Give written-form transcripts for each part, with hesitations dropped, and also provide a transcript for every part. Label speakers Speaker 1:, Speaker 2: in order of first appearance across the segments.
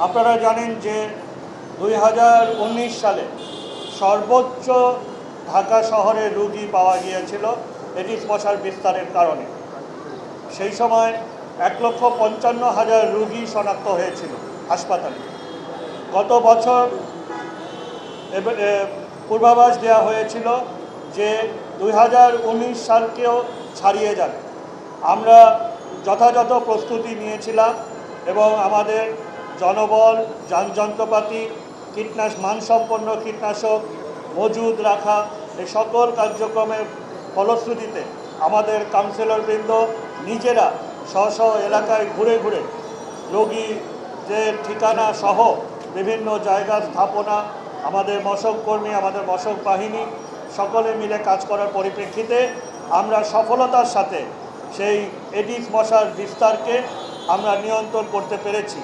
Speaker 1: আপনারা জানেন যে 2019 সালে সর্বোচ্চ ঢাকা শহরে রোগী পাওয়া গিয়েছিল এডিস মশার বিস্তারের কারণে। সেই সময় 1,55,000 রোগী শনাক্ত হয়েছিল হাসপাতালে। গত বছর পূর্বাভাস দেওয়া হয়েছিল যে 2019 সালকেও ছাড়িয়ে যাবে। আমরা যথাযথ প্রস্তুতি নিয়েছিলাম এবং আমাদের জনবল, যানযন্ত্রপাতি, মানসম্পন্ন কীটনাশক মজুদ রাখা এই সকল কার্যক্রমের ফলশ্রুতিতে আমাদের কাউন্সিলরবৃন্দ নিজেরা স্ব এলাকায় ঘুরে ঘুরে রোগীদের ঠিকানা সহ বিভিন্ন জায়গা স্থাপনা, আমাদের মশক কর্মী, আমাদের মশক বাহিনী সকলে মিলে কাজ করার পরিপ্রেক্ষিতে আমরা সফলতার সাথে সেই এডিস মশার বিস্তারকে আমরা নিয়ন্ত্রণ করতে পেরেছি।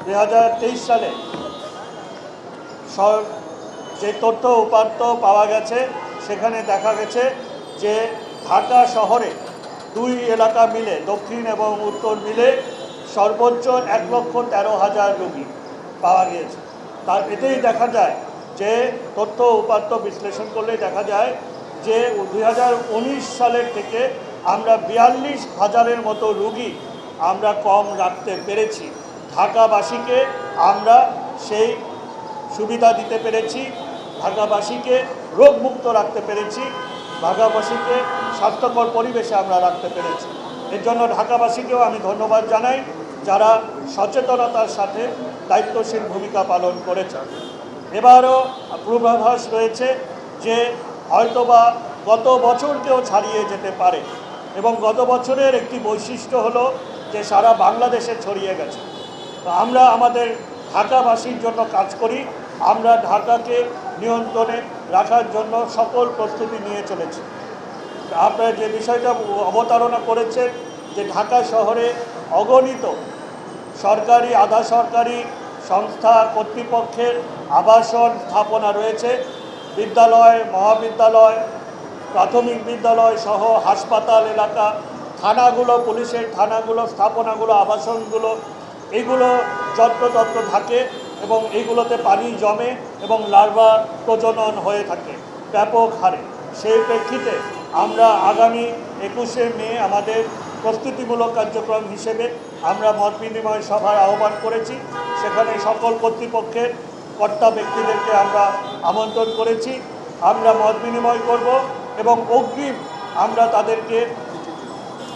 Speaker 1: 2023 সালে যে তথ্য উপাত্ত পাওয়া গেছে সেখানে দেখা গেছে যে ঢাকা শহরে 2 এলাকা মিলে, দক্ষিণ এবং উত্তর মিলে সর্বোচ্চ 1,13,000 রোগী পাওয়া গিয়েছে। তার এতেই দেখা যায় যে তথ্য উপাত্ত বিশ্লেষণ করলেই দেখা যায় যে 2019 সালের থেকে আমরা 42,000-এর মতো রোগী আমরা কম রাখতে পেরেছি। ঢাকাবাসীকে আমরা সেই সুবিধা দিতে পেরেছি, ঢাকাবাসীকে রোগমুক্ত রাখতে পেরেছি, ঢাকাবাসীকে স্বাস্থ্যকর পরিবেশে আমরা রাখতে পেরেছি। এর জন্য ঢাকাবাসীকেও আমি ধন্যবাদ জানাই যারা সচেতনতার সাথে দায়িত্বশীল ভূমিকা পালন করেছে। এবারও পূর্বাভাস রয়েছে যে হয়তোবা গত বছরকেও ছাড়িয়ে যেতে পারে এবং গত বছরের একটি বৈশিষ্ট্য হলো যে সারা বাংলাদেশে ছড়িয়ে গেছে। তো আমরা আমাদের ঢাকাবাসীর জন্য কাজ করি, আমরা ঢাকাকে নিয়ন্ত্রণে রাখার জন্য সকল প্রস্তুতি নিয়ে চলেছি। আপনারা যে বিষয়টা অবতারণা করেছেন যে ঢাকা শহরে অগণিত সরকারি, আধা সরকারি সংস্থা কর্তৃপক্ষের আবাসন স্থাপনা রয়েছে, বিদ্যালয়, মহাবিদ্যালয়, প্রাথমিক বিদ্যালয় সহ হাসপাতাল এলাকা, থানাগুলো, পুলিশের থানাগুলো, স্থাপনাগুলো, আবাসনগুলো, এগুলো যত্রতত্র থাকে এবং এইগুলোতে পানি জমে এবং লার্ভা প্রজনন হয়ে থাকে ব্যাপক হারে। সেই প্রেক্ষিতে আমরা আগামী 21শে মে আমাদের প্রস্তুতিমূলক কার্যক্রম হিসেবে আমরা মত বিনিময় সভার আহ্বান করেছি। সেখানে সকল কর্তৃপক্ষের কর্তা ব্যক্তিদেরকে আমরা আমন্ত্রণ করেছি। আমরা মত বিনিময় করব এবং অগ্রিম আমরা তাদেরকে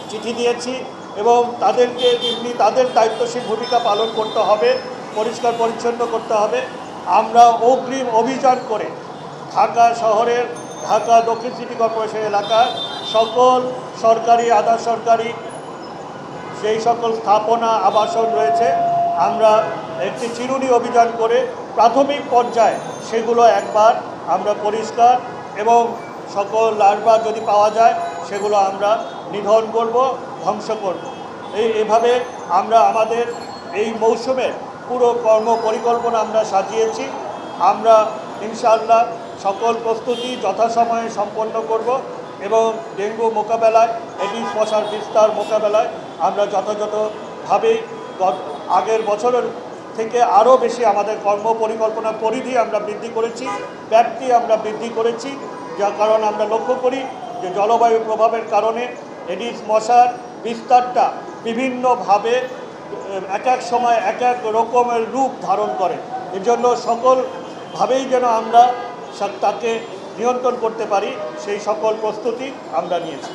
Speaker 1: চিঠি দিয়েছি এবং তাদেরকে যেমনি তাদের দায়িত্বশীল ভূমিকা পালন করতে হবে, পরিষ্কার পরিচ্ছন্ন করতে হবে। আমরা অগ্রিম অভিযান করে ঢাকা শহরের, ঢাকা দক্ষিণ সিটি কর্পোরেশন এলাকার সকল সরকারি, আধা সরকারি সেই সকল স্থাপনা, আবাসন রয়েছে, আমরা একটি চিরুনি অভিযান করে প্রাথমিক পর্যায়ে সেগুলো একবার আমরা পরিষ্কার এবং সকল লার্ভা যদি পাওয়া যায় সেগুলো আমরা নিধন করব, ধ্বংস করব। এভাবে আমরা আমাদের এই মৌসুমের পুরো কর্ম পরিকল্পনা আমরা সাজিয়েছি। আমরা ইনশাআল্লাহ সকল প্রস্তুতি যথাসময়ে সম্পন্ন করব এবং ডেঙ্গু মোকাবেলায়, এডিস মশার বিস্তার মোকাবেলায় আমরা যথাযথভাবেই আগের বছরের থেকে আরও বেশি আমাদের কর্ম পরিকল্পনার পরিধি আমরা বৃদ্ধি করেছি, ব্যাপ্তি আমরা বৃদ্ধি করেছি। যার কারণ আমরা লক্ষ্য করি যে জলবায়ু প্রভাবের কারণে এডিস মশার বিস্তারটা বিভিন্নভাবে এক এক সময় এক এক রকমের রূপ ধারণ করে। এর জন্য সকলভাবেই যেন আমরা তাকে নিয়ন্ত্রণ করতে পারি সেই সকল প্রস্তুতি আমরা নিয়েছি।